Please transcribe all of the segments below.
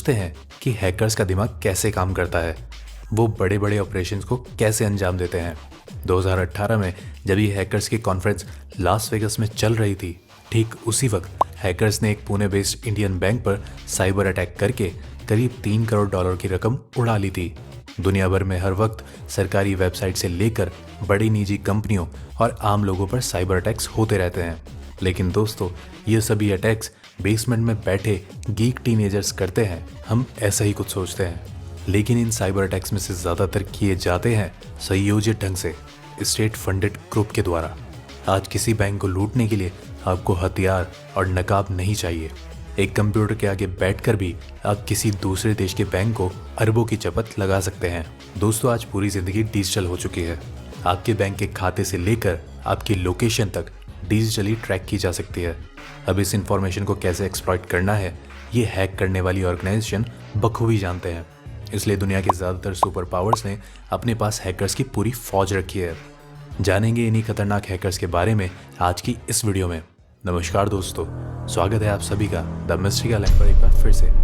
समझते हैं कि हैकर्स का दिमाग कैसे काम करता है, वो बड़े बड़े ऑपरेशंस को कैसे अंजाम देते हैं। 2018 में जब ये हैकर्स की कॉन्फ्रेंस लास वेगस में चल रही थी, ठीक उसी वक्त हैकर्स ने एक पुणे बेस्ड इंडियन बैंक पर साइबर अटैक करके करीब $3 करोड़ की रकम उड़ा ली थी। दुनिया भर में हर वक्त सरकारी वेबसाइट से लेकर बड़ी निजी कंपनियों और आम लोगों पर साइबर अटैक्स होते रहते हैं। लेकिन दोस्तों, ये सभी अटैक्स बेसमेंट में बैठे गीक टीनेजर्स करते हैं, हम ऐसा ही कुछ सोचते हैं। लेकिन इन साइबर अटैक्स में से ज़्यादातर किए जाते हैं संयोजित ढंग से, स्टेट फंडेड ग्रुप के द्वारा। आज किसी बैंक को लूटने के लिए आपको हथियार और नकाब नहीं चाहिए। एक कंप्यूटर के आगे बैठकर भी आप किसी दूसरे देश के बैंक को अरबों की चपत लगा सकते हैं। दोस्तों, आज पूरी जिंदगी डिजिटल हो चुकी है। आपके बैंक के खाते से लेकर आपकी लोकेशन तक डिजिटली ट्रैक की जा सकती है। अब इस इंफॉर्मेशन को कैसे एक्सप्लॉइट करना है, ये हैक करने वाली ऑर्गेनाइजेशन बखूबी जानते हैं। इसलिए दुनिया के ज़्यादातर सुपर पावर्स ने अपने पास हैकर्स की पूरी फौज रखी है। जानेंगे इन्हीं खतरनाक हैकर्स के बारे में आज की इस वीडियो में। नमस्कार दोस्तों, स्वागत है आप सभी का द मिस्ट्री का लैंप पर एक बार फिर से।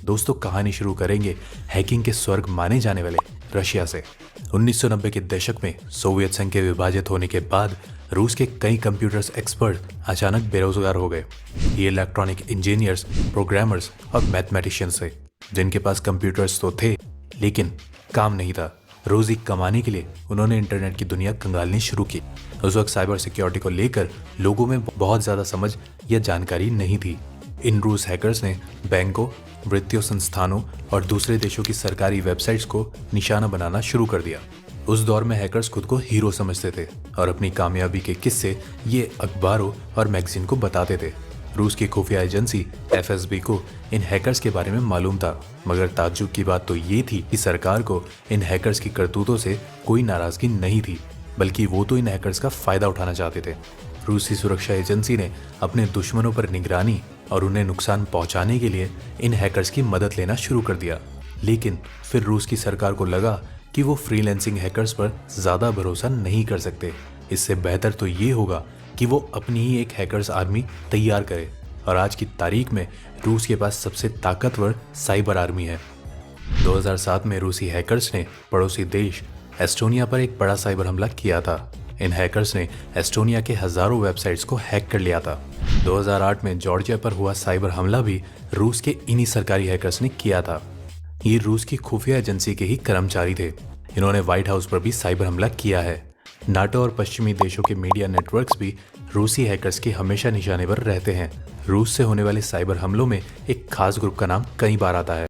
दोस्तों, कहानी शुरू करेंगे हैकिंग के स्वर्ग माने जाने वाले रशिया से। 1990 के दशक में सोवियत संघ के विभाजित होने के बाद रूस के कई कंप्यूटर्स एक्सपर्ट अचानक बेरोजगार हो गए। ये इलेक्ट्रॉनिक इंजीनियर्स, प्रोग्रामर्स और मैथमेटिशियंस थे, जिनके पास कंप्यूटर्स तो थे लेकिन काम नहीं था। रोजी कमाने के लिए उन्होंने इंटरनेट की दुनिया कंगालनी शुरू की। उस वक्त साइबर सिक्योरिटी को लेकर लोगों में बहुत ज़्यादा समझ या जानकारी नहीं थी। इन रूस हैकर्स ने बैंकों, वित्तीय संस्थानों और दूसरे देशों की सरकारी वेबसाइट्स को निशाना बनाना शुरू कर दिया। उस दौर में हैकर्स खुद को हीरो समझते थे और अपनी कामयाबी के किस्से ये अखबारों और मैगजीन को बताते थे। रूस की खुफिया एजेंसी FSB को इन हैकर्स के बारे में मालूम था, मगर ताज्जुब की बात तो ये थी कि सरकार को इन हैकर्स की करतूतों से कोई नाराजगी नहीं थी, बल्कि वो तो इन हैकर्स का फायदा उठाना चाहते थे। रूसी सुरक्षा एजेंसी ने अपने दुश्मनों पर निगरानी और उन्हें नुकसान पहुंचाने के लिए इन हैकर्स की मदद लेना शुरू कर दिया। लेकिन फिर रूस की सरकार को लगा कि वो फ्रीलांसिंग हैकर्स पर ज़्यादा भरोसा नहीं कर सकते। इससे बेहतर तो ये होगा कि वो अपनी ही एक हैकर्स आर्मी तैयार करे। और आज की तारीख में रूस के पास सबसे ताकतवर साइबर आर्मी है। 2007 में रूसी हैकर्स ने पड़ोसी देश एस्टोनिया पर एक बड़ा साइबर हमला किया था। इन हैकर्स ने एस्टोनिया के हजारों वेबसाइट्स को हैक कर लिया था। 2008 में जॉर्जिया पर हुआ साइबर हमला भी रूस के इन्हीं सरकारी हैकर्स ने किया था। ये रूस की खुफिया एजेंसी के ही कर्मचारी थे। इन्होंने व्हाइट हाउस पर भी साइबर हमला किया है। नाटो और पश्चिमी देशों के मीडिया नेटवर्क्स भी रूसी हैकर्स के हमेशा निशाने पर रहते हैं। रूस से होने वाले साइबर हमलों में एक खास ग्रुप का नाम कई बार आता है।